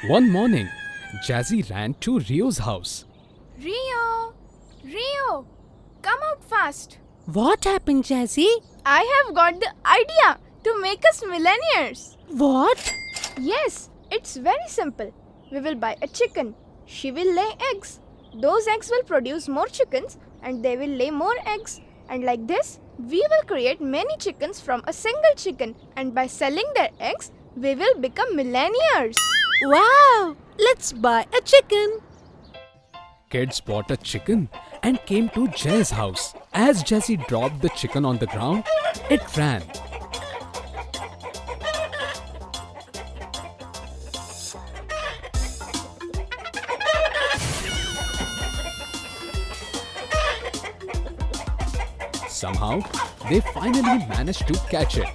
One morning, Jazy ran to Rio's house. Rio! Rio! Come out fast! What happened, Jazy? I have got the idea to make us millionaires. What? Yes, it's very simple. We will buy a chicken. She will lay eggs. Those eggs will produce more chickens and they will lay more eggs. And like this, we will create many chickens from a single chicken. And by selling their eggs, we will become millionaires. Wow! Let's buy a chicken. Kids bought a chicken and came to Jay's house. As Jazy dropped the chicken on the ground, it ran. Somehow, they finally managed to catch it.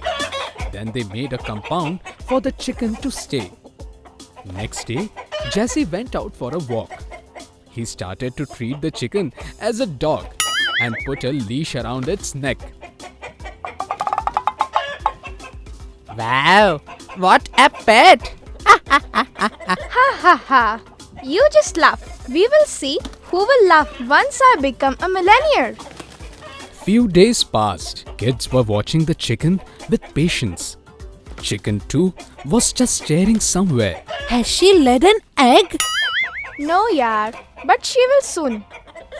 Then they made a compound for the chicken to stay. Next day, Jazy went out for a walk. He started to treat the chicken as a dog and put a leash around its neck. Wow! What a pet! Ha ha ha! You just laugh. We will see who will laugh once I become a millionaire. Few days passed. Kids were watching the chicken with patience. Chicken too was just staring somewhere. Has she laid an egg? No, yaar. But she will soon.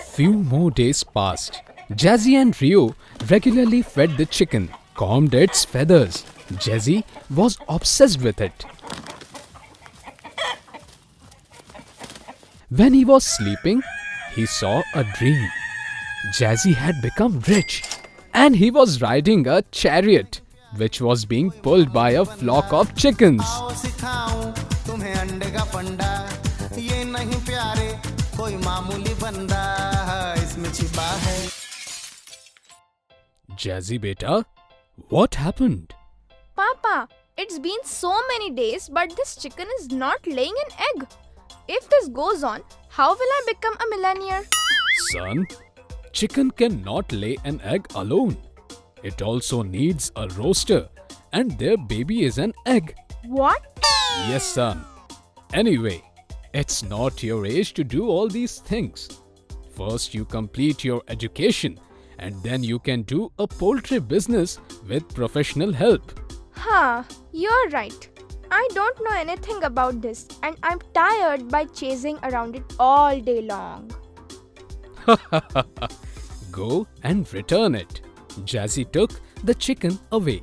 Few more days passed. Jazy and Rio regularly fed the chicken, combed its feathers. Jazy was obsessed with it. When he was sleeping, he saw a dream. Jazy had become rich and he was riding a chariot which was being pulled by a flock of chickens. Jazy beta, what happened? Papa, it's been so many days but this chicken is not laying an egg. If this goes on, how will I become a millionaire? Son, chicken cannot lay an egg alone. It also needs a rooster and their baby is an egg. What? Yes, son. Anyway, it's not your age to do all these things. First, you complete your education and then you can do a poultry business with professional help. You're right. I don't know anything about this and I'm tired by chasing around it all day long. Go and return it. Jazy took the chicken away.